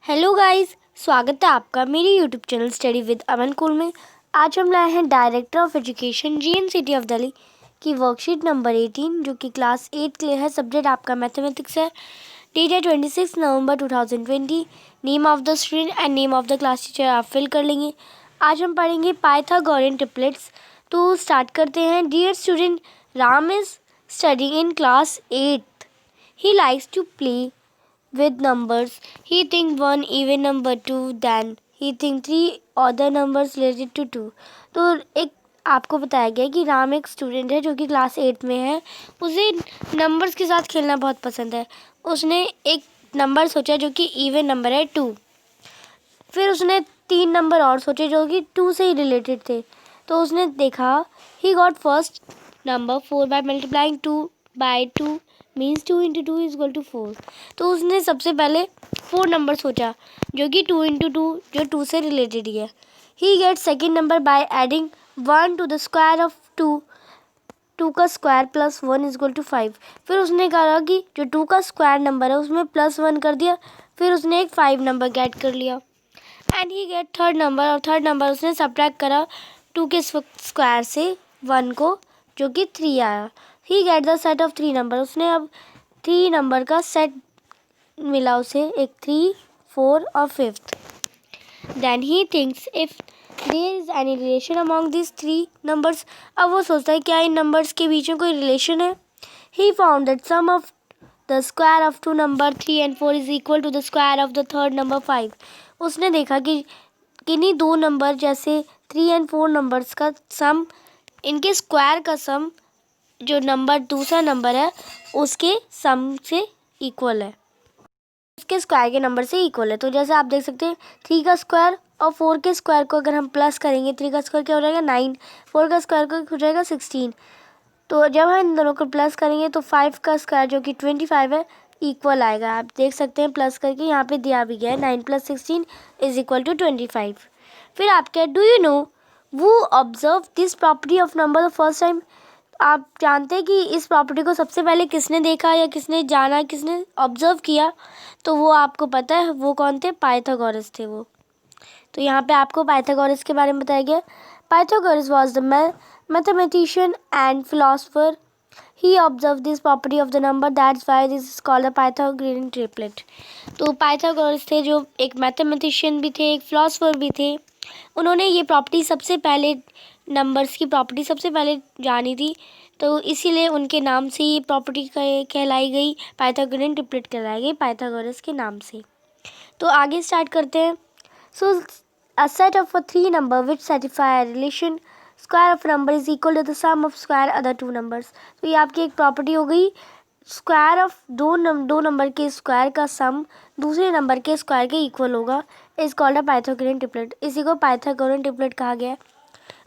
Hello guys, स्वागत है आपका मेरी YouTube channel study with Aman cool में। आज हम लाए हैं director of education GNCT of Delhi की वर्कशीट नंबर 18 जो कि क्लास 8 के लिए है। सब्जेक्ट आपका मैथमेटिक्स है। डेट है 26 नवंबर 2020। Name of the student and name of the class teacher आप फिल कर लेंगे। आज हम पढ़ेंगे पाइथागोरियन ट्रिपलेट्स। तो स्टार्ट करते हैं। Dear student, Ram is studying in class 8। He likes to play with numbers. He think one even number 2, then he think 3 other numbers related to 2. तो एक आपको बताया गया कि राम एक स्टूडेंट है जो कि क्लास 8 में है। उसे नंबर्स के साथ खेलना बहुत पसंद है। उसने एक नंबर सोचा जो कि इवन नंबर है 2। फिर उसने 3 नंबर और सोचे जो कि 2 से ही रिलेटेड थे। तो उसने देखा he got first number 4 by multiplying 2 by 2 means 2 into 2 is equal to 4। तो उसने सबसे पहले 4 नंबर सोचा जो कि 2 इंटू 2 जो 2 से रिलेटेड ही है। He get second number by adding 1 to the square of 2। 2 का square plus 1 is equal to 5। फिर उसने कहा कि जो 2 का स्क्वायर नंबर है उसमें प्लस 1 कर दिया। फिर उसने एक 5 नंबर गेट कर लिया and he get third number. और थर्ड नंबर उसने सब्ट्रैक्ट करा 2 के स्क्वायर से 1 को जो कि 3 आया। He get the set of 3 number. उसने अब 3 नंबर का सेट मिला उसे, एक 3, 4 और 5th। Then he thinks if there is any relation among this 3 numbers. अब वो सोचता है क्या इन नंबर्स के बीच में कोई रिलेशन है। He found that sum of the square of 2 number 3 and 4 is equal to the square of the third number 5। उसने देखा कि किन्हीं 2 नंबर जैसे 3 and 4 नंबर्स का सम, इनके स्क्वायर का सम जो नंबर दूसरा नंबर है उसके सम से इक्वल है, उसके स्क्वायर के नंबर से इक्वल है। तो जैसे आप देख सकते हैं 3 का स्क्वायर और 4 के स्क्वायर को अगर हम प्लस करेंगे, 3 का स्क्वायर क्या हो जाएगा 9, 4 का स्क्वायर को हो जाएगा 16। तो जब हम इन दोनों को प्लस करेंगे तो 5 का स्क्वायर जो कि 25 है इक्वल आएगा। आप देख सकते हैं प्लस करके यहाँ पे दिया भी गया है 9 + 16 इज इक्वल टू 25। फिर आप क्या, डू यू नो वो observe this property of number the first time. आप जानते हैं कि इस प्रॉपर्टी को सबसे पहले किसने देखा या किसने जाना, किसने ऑब्जर्व किया। तो वो आपको पता है वो कौन थे, पाइथागोरस थे वो। तो यहाँ पे आपको पाइथागोरस के बारे में बताया गया। Pythagoras was the mathematician and philosopher. He observe this property of the number, that's why this is called the Pythagorean triplet. तो पाइथागोरस थे जो एक मैथमेटिशियन भी थे, एक फिलोसफर भी थे। उन्होंने ये प्रॉपर्टी सबसे पहले, नंबर्स की प्रॉपर्टी सबसे पहले जानी थी। तो इसीलिए उनके नाम से ये प्रॉपर्टी कहलाई गई, पाइथागोरियन ट्रिपलेट कहलाई गई पाइथागोरस के नाम से। तो आगे स्टार्ट करते हैं। So a set of 3 number which satisfy relation, square of number is equal to the sum of square other 2 numbers. तो ये आपकी एक प्रॉपर्टी हो गई, स्क्वायर ऑफ दो नंबर के स्क्वायर का सम दूसरे नंबर के स्क्वायर के इक्वल होगा, is called a Pythagorean triplet. इसी को पाइथागोरियन ट्रिपलेट कहा गया है।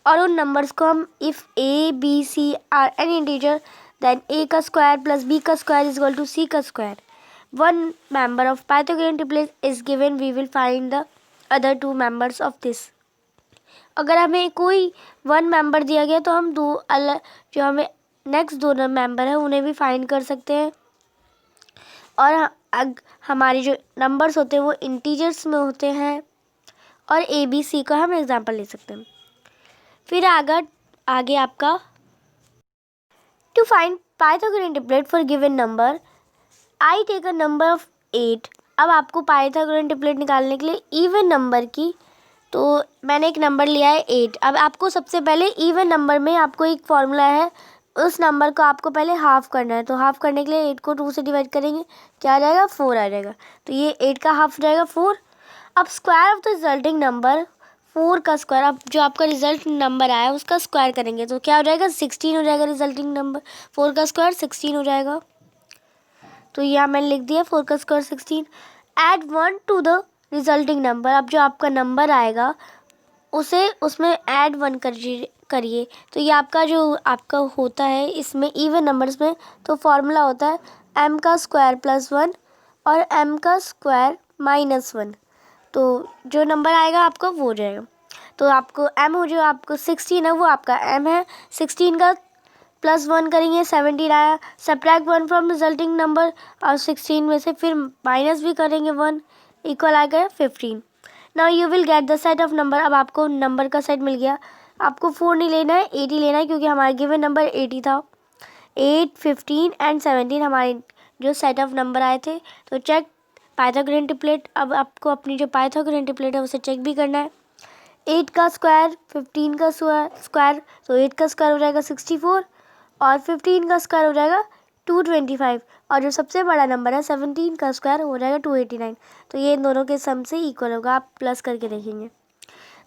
और उन नंबर्स को हम if a b c are an integer then a का स्क्वायर प्लस बी का square is equal to c का square, one member of Pythagorean triplet is given, we will find the other 2 members of this. अगर हमें कोई 1 member दिया गया तो हम दो अलग, जो हमें नेक्स्ट 2 मेंबर है उन्हें भी फाइंड कर सकते हैं। और हमारे जो नंबर्स होते हैं वो इंटीजर्स में होते हैं। और ए बी सी का हम एग्जांपल ले सकते हैं। फिर आगे आपका to find Pythagorean triplet for given number, I take a number of 8। अब आपको पाइथागोरियन ट्रिपलेट निकालने के लिए इवन नंबर की, तो मैंने एक नंबर लिया है 8। अब आपको सबसे पहले इवन नंबर में आपको एक फॉर्मूला है, उस नंबर को आपको पहले हाफ करना है। तो हाफ करने के लिए 8 को 2 से डिवाइड करेंगे, क्या आ जाएगा 4 आ जाएगा। तो ये 8 का हाफ हो जाएगा 4। अब square of the resulting number, 4 का स्क्वायर, अब जो आपका रिजल्ट नंबर आया उसका स्क्वायर करेंगे तो क्या हो जाएगा 16 हो जाएगा। रिजल्टिंग नंबर 4 का स्क्वायर 16 हो जाएगा। तो यहाँ मैंने लिख दिया 4 का square 16। Add 1 to the resulting number, अब जो आपका नंबर आएगा उसे उसमें ऐड 1 करिए। तो ये आपका होता है इसमें इवन नंबर्स में, तो फॉर्मूला होता है m का स्क्वायर प्लस 1 और m का स्क्वायर माइनस 1। तो जो नंबर आएगा आपका वो हो जाएगा। तो आपको m हो, जो आपको 16 है वो आपका m है। 16 का प्लस 1 करेंगे 17 आया। सब्ट्रैक्ट 1 फ्रॉम रिजल्टिंग नंबर, और 16 में से फिर माइनस भी करेंगे 1, इक्वल आ गया 15। Now you will get the set of number. अब आपको नंबर का सेट मिल गया। आपको 4 नहीं लेना है, 8 ही लेना है, क्योंकि हमारा गिवन नंबर 80 था। 8, 15 एंड 17 हमारे जो सेट ऑफ नंबर आए थे। तो चेक पाइथागोरन ट्रिपलेट। अब आपको अपनी जो पाइथागोरन ट्रिपलेट है उसे चेक भी करना है। 8 का स्क्वायर, 15 का स्क्वायर, तो 8 का स्क्वायर हो जाएगा 64 और 15 का स्क्वायर हो जाएगा 225 और जो सबसे बड़ा नंबर है 17 का स्क्वायर हो जाएगा 289। तो ये इन दोनों के सम से इक्वल होगा। आप प्लस करके देखेंगे।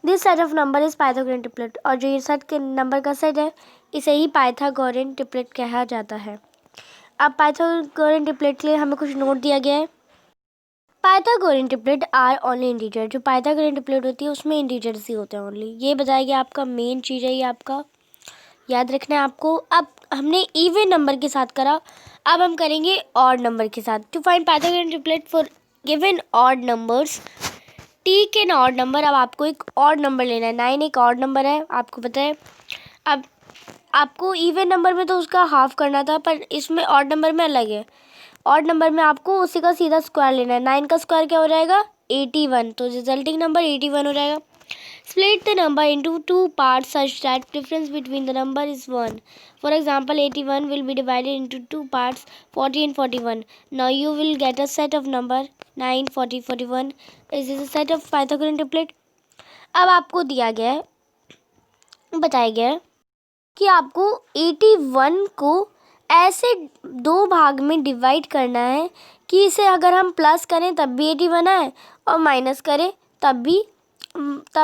This set of number is Pythagorean triplet. और जो ये सेट के नंबर का सेट है इसे ही पाइथागोरन ट्रिपलेट कहा जाता है। अब पाइथागोरन ट्रिपलेट के लिए हमें कुछ नोट दिया गया है। Pythagorean triplet are only integer. जो पाइथागोरन ट्रिपलेट होती है उसमें इंटीजर्स ही होते हैं ओनली। ये बताया गया आपका मेन चीज़ है, ये आपका याद रखना है आपको। अब हमने इवन नंबर के साथ करा, अब हम करेंगे ऑड नंबर के साथ। To find Pythagorean triplet for given odd numbers, take an odd number. अब आपको एक ऑड नंबर लेना है। 9 एक ऑड नंबर है, आपको पता है। अब आपको इवन नंबर में तो उसका हाफ करना था, पर इसमें ऑड नंबर में अलग है। ऑड नंबर में आपको उसी का सीधा स्क्वायर लेना है। 9 का स्क्वायर क्या हो जाएगा 81, तो रिजल्टिंग नंबर 81 हो जाएगा। Split the number into 2 parts such that difference between the number is 1। For example 81 will be divided into 2 parts 40 and 41. Now you will get a set of number 9, 40, 41. Is this a set of Pythagorean triplet? अब आपको दिया गया है, बताया गया है कि आपको 81 को ऐसे दो भाग में डिवाइड करना है कि इसे अगर हम प्लस करें तब भी 81 आए और माइनस करें तब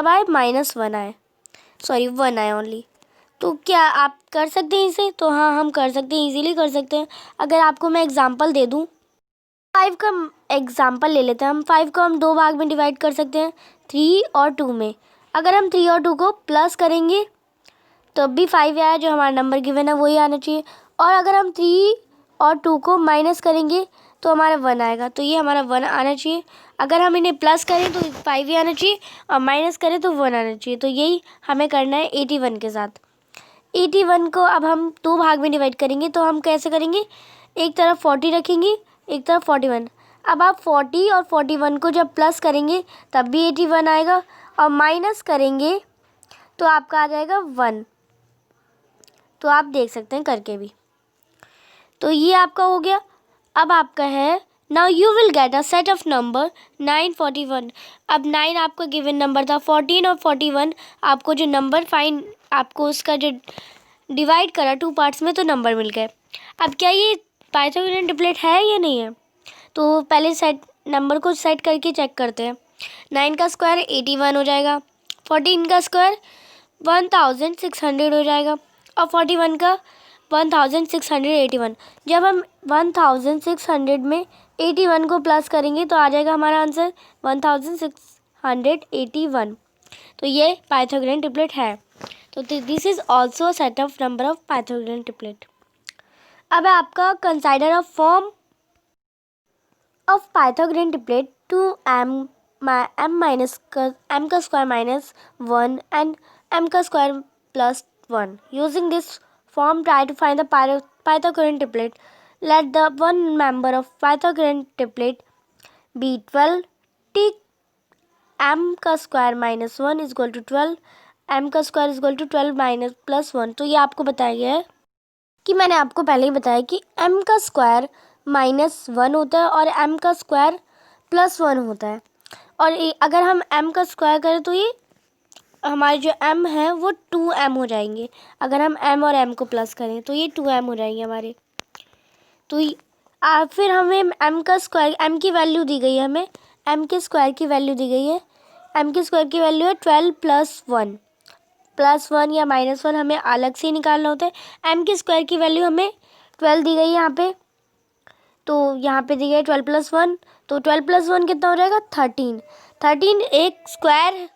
आए -1 आए, सॉरी 1 आए ओनली। तो क्या आप कर सकते हैं इसे? तो हाँ, हम कर सकते हैं, इजीली कर सकते हैं। अगर आपको मैं एग्जांपल दे दूँ, 5 का एग्जांपल ले लेते हैं हम। 5 को हम दो भाग में डिवाइड कर सकते हैं, 3 और 2 में। अगर हम 3 और 2 को प्लस करेंगे तो अब भी 5 आया, जो हमारा नंबर गिवन है वही आना चाहिए। और अगर हम 3 और 2 को माइनस करेंगे तो हमारा 1 आएगा, तो ये हमारा 1 आना चाहिए। अगर हम इन्हें प्लस करें तो 5 ही आना चाहिए और माइनस करें तो 1 आना चाहिए। तो यही हमें करना है 81 के साथ। 81 को अब हम दो भाग में डिवाइड करेंगे, तो हम कैसे करेंगे, एक तरफ 40 रखेंगे, एक तरफ 41। अब आप 40 और 41 को जब प्लस करेंगे तब भी 81 आएगा और माइनस करेंगे तो आपका आ जाएगा 1। तो आप देख सकते हैं करके भी। तो ये आपका हो गया। अब आपका है now you will get a set of number 9, 41। अब 9 आपका गिवन नंबर था, 14 और 41 आपको जो नंबर फाइन, आपको उसका जो डिवाइड करा 2 पार्ट्स में तो नंबर मिल गए। अब क्या ये पाइथागोरन ट्रिपलेट है या नहीं है? तो पहले सेट नंबर को सेट करके चेक करते हैं। 9 का स्क्वायर 81 हो जाएगा, 14 का स्क्वायर 1600 हो जाएगा और 41 का 1681। जब हम 1600 में 81 को प्लस करेंगे तो आ जाएगा हमारा आंसर 1681। तो ये पाइथागोरन ट्रिपलेट है। तो this is also a set of number of Pythagorean triplet. अब है आपका consider a form of Pythagorean triplet to m का स्क्वायर -1 एंड m का square +1। Using this form, try to find the Pythagorean triplet. Let the one member of Pythagorean triplet be 12. Take m का square -1 is equal to 12, m का square is equal to 12 minus +1। तो ये आपको बताया गया है कि मैंने आपको पहले ही बताया कि m का स्क्वायर -1 होता है और m का स्क्वायर +1 होता है। और अगर हम m का स्क्वायर करें तो ये हमारे जो m है वो 2m हो जाएंगे। अगर हम m और m को प्लस करें तो ये 2m हो जाएंगे हमारे। तो फिर हमें m का स्क्वायर, m की वैल्यू दी गई है, हमें m के स्क्वायर की वैल्यू दी गई है। m के स्क्वायर की वैल्यू है 12 + 1 या -1, हमें अलग से निकालना होता है। m के स्क्वायर की वैल्यू हमें 12 दी गई है यहाँ पे, तो यहाँ पे दी गई 12 + 1, तो 12 + 1 कितना हो जाएगा 13। 13 एक स्क्वायर,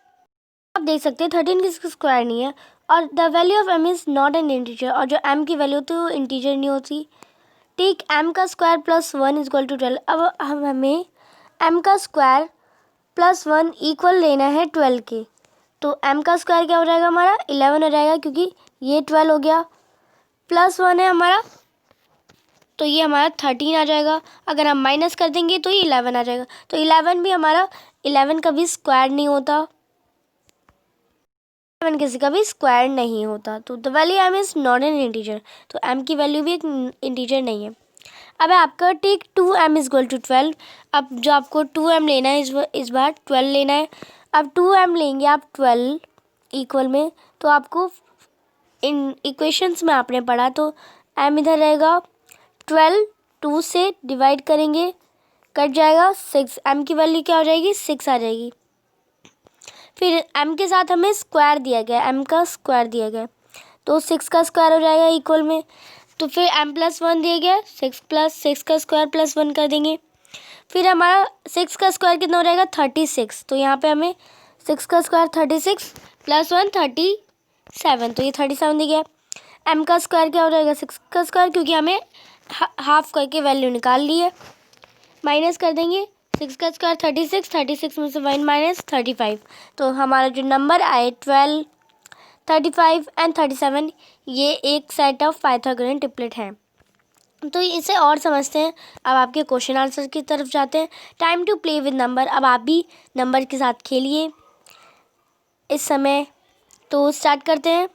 आप देख सकते हैं 13 किसका स्क्वायर नहीं है। और the value of m is not an integer, और जो m की वैल्यू होती है वो इंटीजर नहीं होती। टेक m का स्क्वायर +1 इज इक्वल टू 12। अब हमें m का स्क्वायर +1 इक्वल लेना है 12 के, तो m का स्क्वायर क्या हो जाएगा हमारा 11 हो जाएगा, क्योंकि ये 12 हो गया, +1 है हमारा तो ये हमारा 13 आ जाएगा। अगर हम माइनस कर देंगे तो ये 11 आ जाएगा। तो 11 भी हमारा 11 का भी स्क्वायर नहीं होता, 11 किसी का भी स्क्वायर नहीं होता। तो the value M is not an integer. तो एम की वैल्यू भी एक इंटीजर नहीं है। अब आपका take 2m is equal to 12। अब जो आपको 2m लेना है इस बार 12 लेना है। अब 2m लेंगे आप 12 इक्वल में, तो आपको इन इक्वेशंस में आपने पढ़ा, तो m इधर रहेगा 12, 2 से डिवाइड करेंगे, कट जाएगा 6, m की वैल्यू क्या हो जाएगी 6 आ जाएगी। फिर m के साथ हमें स्क्वायर दिया गया, m का स्क्वायर दिया गया, तो 6 का स्क्वायर हो जाएगा इक्वल में। तो फिर m+1 दिया गया, 6 प्लस 6 का स्क्वायर प्लस 1 कर देंगे। फिर हमारा 6 का स्क्वायर कितना हो जाएगा 36। तो यहाँ पे हमें 6 का स्क्वायर 36 प्लस 1 37, तो ये 37 दिया गया। m का स्क्वायर क्या हो जाएगा 6 का स्क्वायर, क्योंकि हमें हाफ करके वैल्यू निकाल ली है। माइनस कर देंगे 6 का स्क्वायर 36, 36 में से 1 माइनस 35। तो हमारा जो नंबर आए 12, 35 एंड 37, ये एक सेट ऑफ पाइथागोरन ट्रिपलेट है। तो इसे और समझते हैं। अब आपके क्वेश्चन आंसर की तरफ जाते हैं। Time to play with number. अब आप भी नंबर के साथ खेलिए इस समय। तो स्टार्ट करते हैं।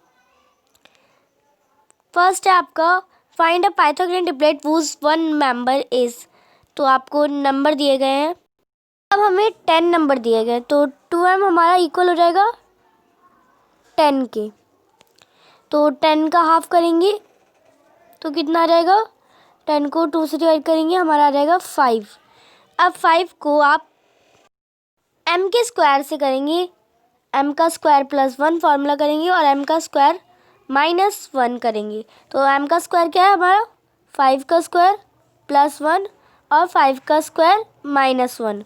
फर्स्ट है आपका find a Pythagorean triplet whose one member is. तो आपको नंबर दिए गए हैं। अब हमें 10 नंबर दिए गए, तो 2m हमारा इक्वल हो जाएगा 10 के। तो 10 का हाफ करेंगे तो कितना आ जाएगा, 10 को 2 से डिवाइड करेंगे, हमारा आ जाएगा 5। अब 5 को आप m के स्क्वायर से करेंगे, m का स्क्वायर प्लस 1 फार्मूला करेंगे और m का स्क्वायर माइनस 1 करेंगे। तो m का स्क्वायर क्या है हमारा 5 का स्क्वायर प्लस 1 और 5 का स्क्वायर माइनस 1।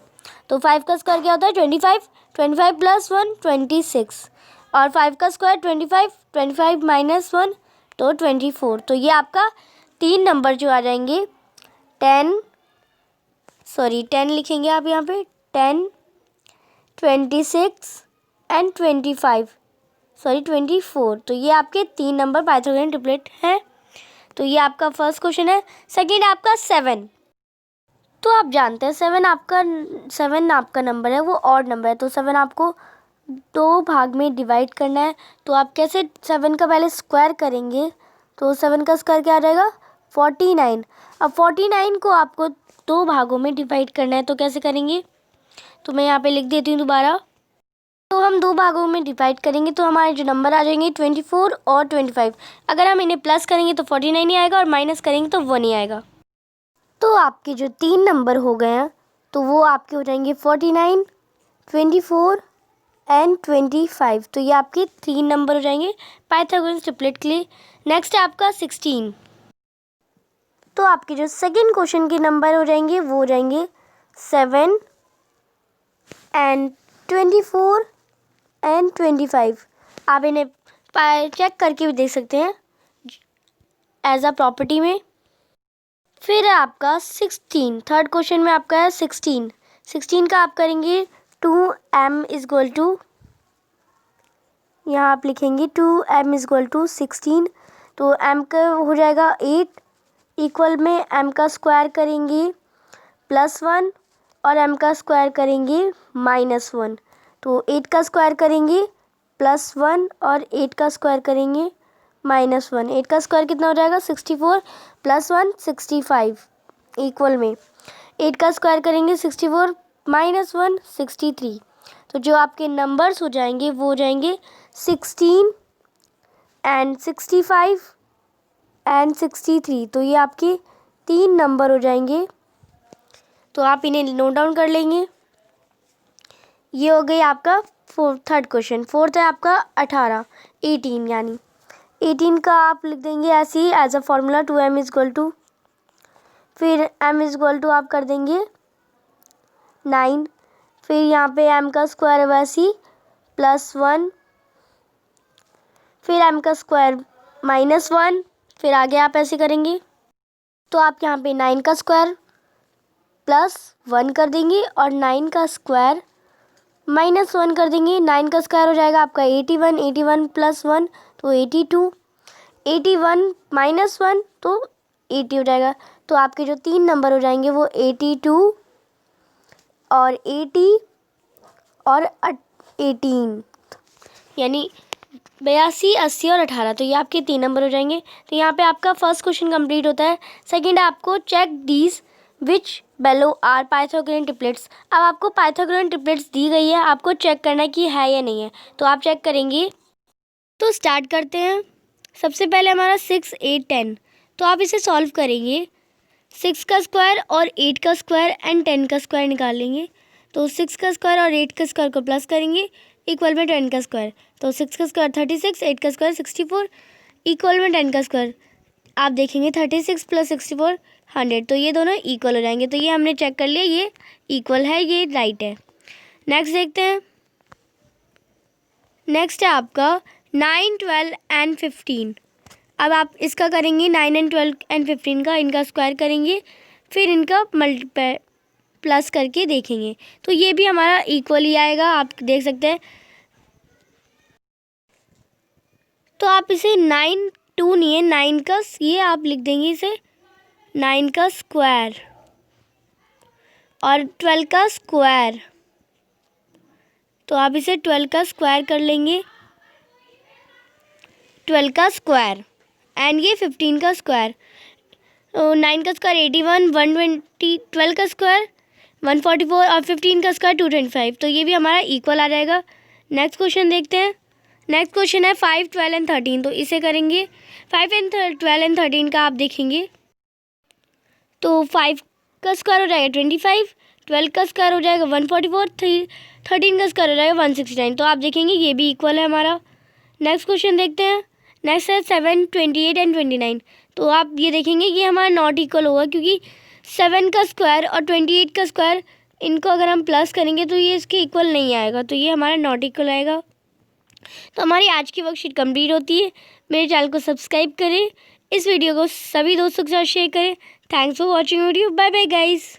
तो 5 का स्क्वायर क्या होता है 25, 25 प्लस 1 26, और 5 का स्क्वायर 25, 25 माइनस 1 तो 24। तो ये आपका 3 नंबर जो आ जाएंगे 10 लिखेंगे आप यहाँ पे 10, 26 एंड 24। तो ये आपके 3 नंबर पाइथागोरन ट्रिपलेट हैं। तो ये आपका फर्स्ट क्वेश्चन है। सेकंड आपका 7। तो आप जानते हैं 7 आपका नंबर है, वो ऑड नंबर है। तो 7 आपको 2 भाग में डिवाइड करना है। तो आप कैसे 7 का पहले स्क्वायर करेंगे, तो 7 का स्क्वायर क्या आ जाएगा 49। अब 49 को आपको 2 भागों में डिवाइड करना है, तो कैसे करेंगे, तो मैं यहाँ पे लिख देती हूँ दोबारा। तो हम 2 भागों में डिवाइड करेंगे, तो हमारे जो नंबर आ जाएंगे 24 और 25। अगर हम इन्हें प्लस करेंगे तो 49 ही आएगा, और माइनस करेंगे तो 1 ही आएगा। तो आपके जो 3 नंबर हो गए हैं, तो वो आपके हो जाएंगे 49, 24 एंड 25। तो ये आपके 3 नंबर हो जाएंगे पाइथागोरस ट्रिपलेट के लिए। नेक्स्ट है आपका 16। तो आपके जो सेकंड क्वेश्चन के नंबर हो जाएंगे वो हो जाएंगे 7 एंड 24 एंड 25। आप इन्हें चेक करके भी देख सकते हैं एज अ प्रॉपर्टी में। फिर है आपका 16। थर्ड क्वेश्चन में आपका है 16 का आप करेंगे 2m इज इक्वल टू, यहाँ आप लिखेंगे 2m इज इक्वल टू 16। तो m का हो जाएगा 8 इक्वल में m का स्क्वायर करेंगे +1 और m का स्क्वायर करेंगे -1। तो 8 का स्क्वायर करेंगे +1 और 8 का स्क्वायर करेंगे -1। 8 का स्क्वायर कितना हो जाएगा 64 + 1 65 इक्वल में 8 का स्क्वायर करेंगे 64 -1 63। तो जो आपके नंबर्स हो जाएंगे वो हो जाएंगे 16 एंड 65 एंड 63। तो ये आपके 3 नंबर हो जाएंगे। तो आप इन्हें नोट डाउन कर लेंगे। ये हो गई आपका थर्ड क्वेश्चन। फोर्थ है आपका 18 यानी 18 का आप लिख देंगे ऐसे ही as a formula 2m is equal to, फिर m इज इक्वल टू आप कर देंगे 9। फिर यहाँ पे m का स्क्वायर है वैसे ही +1, फिर m का स्क्वायर -1, फिर आगे आप ऐसे करेंगे। तो आप यहाँ पे 9 का स्क्वायर +1 कर देंगे और 9 का स्क्वायर -1 कर देंगे। 9 का स्क्वायर हो जाएगा आपका 81, 81 + 1 तो 82, 81 -1 तो 80 हो जाएगा। तो आपके जो 3 नंबर हो जाएंगे वो 82 और 80 और 18, यानी 82, 80 और 18। तो ये आपके 3 नंबर हो जाएंगे। तो यहाँ पे आपका फर्स्ट क्वेश्चन कंप्लीट होता है। सेकंड आपको check these which below are Pythagorean triplets. अब आपको पाइथागोरन ट्रिपलेट्स दी गई है, आपको चेक करना है कि है या नहीं है। तो आप चेक करेंगे। तो स्टार्ट करते हैं। सबसे पहले हमारा 6, 8, 10। तो आप इसे सॉल्व करेंगे। 6 का स्क्वायर और 8 का स्क्वायर एंड 10 का स्क्वायर निकालेंगे। तो 6 का स्क्वायर और 8 का स्क्वायर को प्लस करेंगे, इक्वल में 10 का स्क्वायर। तो 6 का स्क्वायर 36, 8 का स्क्वायर 64, इक्वल में 10 का स्क्वायर। आप देखेंगे 36 प्लस 64 100। तो ये दोनों इक्वल हो जाएंगे। तो ये हमने चेक कर लिया, ये इक्वल है, ये राइट है। नेक्स्ट देखते हैं। नेक्स्ट है आपका 9, 12 एंड 15। अब आप इसका करेंगे 9 एंड 12 एंड 15 का, इनका स्क्वायर करेंगे, फिर इनका मल्टीप्लाई प्लस करके देखेंगे। तो ये भी हमारा इक्वल ही आएगा, आप देख सकते हैं। तो आप इसे 9 2 नहीं है, 9 का ये आप लिख देंगे इसे 9 का स्क्वायर और 12 का स्क्वायर। तो आप इसे 12 का स्क्वायर कर लेंगे, 12 का स्क्वायर एंड ये 15 का स्क्वायर। 9 का स्क्वायर 81, 120, 12 का स्क्वायर 144 और 15 का स्क्वायर 225। तो ये भी हमारा इक्वल आ जाएगा। नेक्स्ट क्वेश्चन देखते हैं। नेक्स्ट क्वेश्चन है 5, 12 एंड 13। तो इसे करेंगे 5 एंड 12 एंड 13 का आप देखेंगे। तो 5 का स्क्वायर हो जाएगा 25, 12 का स्क्वायर हो जाएगा 144, 13 का स्क्वायर हो जाएगा 169। तो आप देखेंगे ये भी इक्वल है हमारा। नेक्स्ट क्वेश्चन देखते हैं। नेक्स्ट है 7, 28 एंड 29। तो आप ये देखेंगे ये हमारा नॉट इक्वल होगा, क्योंकि 7 का स्क्वायर और 28 का स्क्वायर इनको अगर हम प्लस करेंगे तो ये इसके इक्वल नहीं आएगा। तो ये हमारा नॉट इक्वल आएगा। तो हमारी आज की वर्कशीट कंप्लीट होती है। मेरे चैनल को सब्सक्राइब करें, इस वीडियो को सभी दोस्तों के साथ शेयर करें। Thanks for watching video. Bye bye guys.